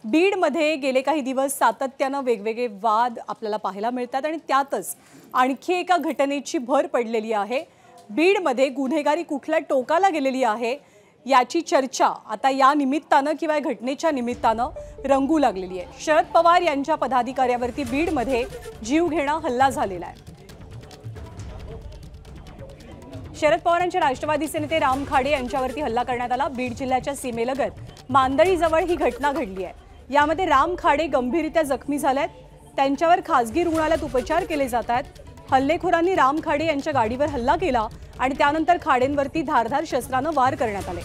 बीडमध्ये गेले काही दिवस सातत्यानं वेगवेगळे वाद आपल्याला पाहायला मिळतात आणि त्यातच आणखी एका घटनेची भर पडलेली आहे। बीडमध्ये गुन्हेगारी कुठल्या टोकाला गेलेली आहे याची चर्चा आता या निमित्तानं किंवा या घटनेच्या निमित्तानं रंगू लागलेली आहे। शरद पवार यांच्या पदाधिकाऱ्यावरती बीडमध्ये जीवघेणा हल्ला झालेला आहे। शरद पवारांचे राष्ट्रवादीचे नेते राम खाडे यांच्यावरती हल्ला करण्यात आला। बीड जिल्ह्याच्या सीमेलगत मांदळीजवळ ही घटना घडली आहे। यामध्ये राम खाडे गंभीररित्या जखमी झालेत, त्यांच्यावर खासगी रुग्णालयात उपचार केले जात आहेत। हल्लेखोरांनी राम खाडे यांच्या गाडीवर हल्ला केला आणि त्यानंतर खाडेंवरती धारधार शस्त्राने वार करण्यात आले।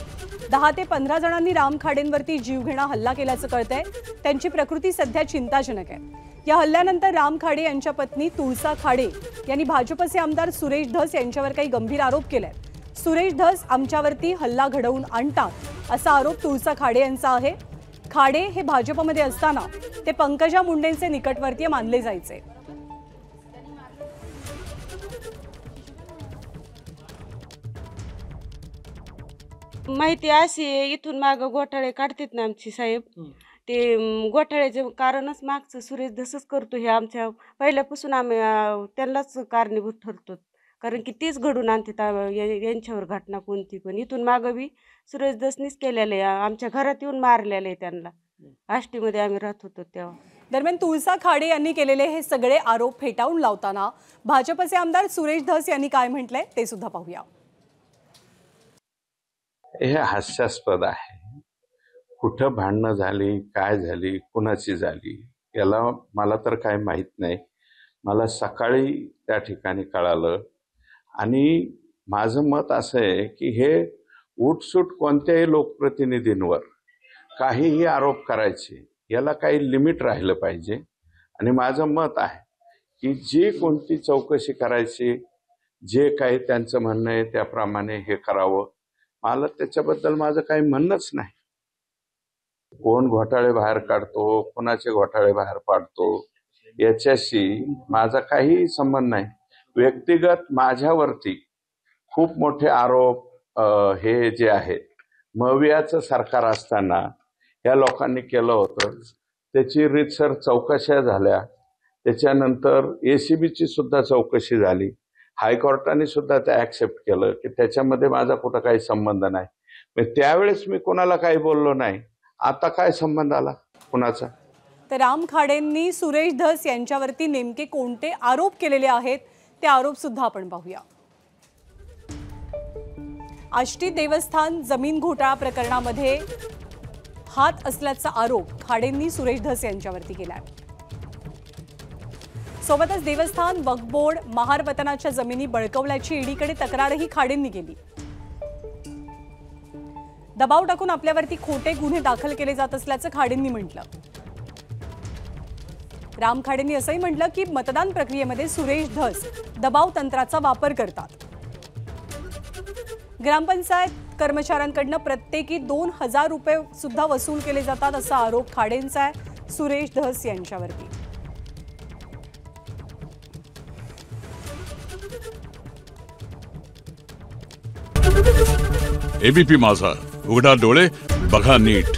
10 ते 15 जणांनी राम खाडेंवरती जीवघेणा हल्ला केल्याचं कळतंय। त्यांची प्रकृती सध्या चिंताजनक आहे। या हल्ल्यानंतर राम खाडे यांच्या पत्नी तुळसा खाडे यांनी भाजपचे आमदार सुरेश धस यांच्यावर काही गंभीर आरोप केले। सुरेश धस आमच्यावरती हल्ला घडवून आणतात असा आरोप तुळसा खाडे यांचा आहे। खाडे हे भाजपमध्ये असताना ते पंकजा मुंडेंचे निकटवर्तीय मानले जायचे। माहिती अशी इथून माग घोटाळे काढतात ना आमची साहेब, ते घोटाळ्याचे कारणच मागचं सुरेश धसच करतो। हे आमच्या पहिल्यापासून आम्ही त्यांनाच कारणीभूत ठरतो, कारण की तीच घडून आणतात यांच्यावर घटना कोणती पण। इथून मागं बी सुरेश धसनीच केलेलं आहे, आमच्या घरात येऊन मारलेलं आहे त्यांना। आष्टीमध्ये आम्ही राहत होतो तेव्हा। दरम्यान तुळसा खाडे यांनी केलेले हे सगळे आरोप फेटाळून लावताना भाजपचे आमदार सुरेश धस यांनी काय म्हटलंय ते सुद्धा पाहूया। हे हास्यास्पद आहे। कुठं भांडणं झाली, काय झाली, कुणाची झाली याला मला तर काय माहित नाही। मला सकाळी त्या ठिकाणी कळालं आणि माझं मत असं आहे की हे उठसूट कोणत्याही लोकप्रतिनिधींवर काहीही आरोप करायचे याला काही लिमिट राहिलं पाहिजे। आणि माझं मत आहे की जी कोणती चौकशी करायची, जे काही त्यांचं म्हणणं आहे त्याप्रमाणे हे करावं। मला त्याच्याबद्दल माझं काही म्हणणंच नाही। कोण घोटाळे बाहेर काढतो, कोणाचे घोटाळे बाहेर पाडतो याच्याशी माझा काही संबंध नाही। व्यक्तिगत माझ्यावरती खूप मोठे आरोप हे जे आहेत, मवियाचं सरकार असताना या लोकांनी केलं होतं। त्याची रीतसर चौकशा झाल्या, त्याच्यानंतर ACBची सुद्धा चौकशी झाली। हायकोर्टाने सुद्धा ते ऍक्सेप्ट केलं की त्याच्यामध्ये माझा कुठं काही संबंध नाही। त्यावेळेस मी कोणाला काही बोललो नाही, आता काय संबंध आला कुणाचा? तर राम खाडेंनी सुरेश धस यांच्यावरती नेमके कोणते आरोप केलेले आहेत ते आरोप सुद्धा आपण पाहूया। आष्टी देवस्थान जमीन घोटाळा प्रकरणामध्ये हात असल्याचा आरोप खाडेंनी सुरेश धस यांच्यावरती केलाय। सोबतच देवस्थान, वक्फ बोर्ड, महार वतनाच्या जमिनी बळकवल्याची ईडीकडे तक्रारही खाडेंनी केली। दबाव टाकून आपल्यावरती खोटे गुन्हे दाखल केले जात असल्याचं खाडेंनी म्हटलं। राम खाडेंनी असंही म्हटलं की मतदान प्रक्रियेमध्ये सुरेश धस दबाव तंत्राचा वापर करतात। ग्रामपंचायत कर्मचाऱ्यांकडून प्रत्येकी 2000 रुपये सुद्धा वसूल केले जातात असा आरोप खाडेंचा आहे सुरेश धस यांच्यावरती। एबीपी माझा, उघडा डोळे बघा नीट।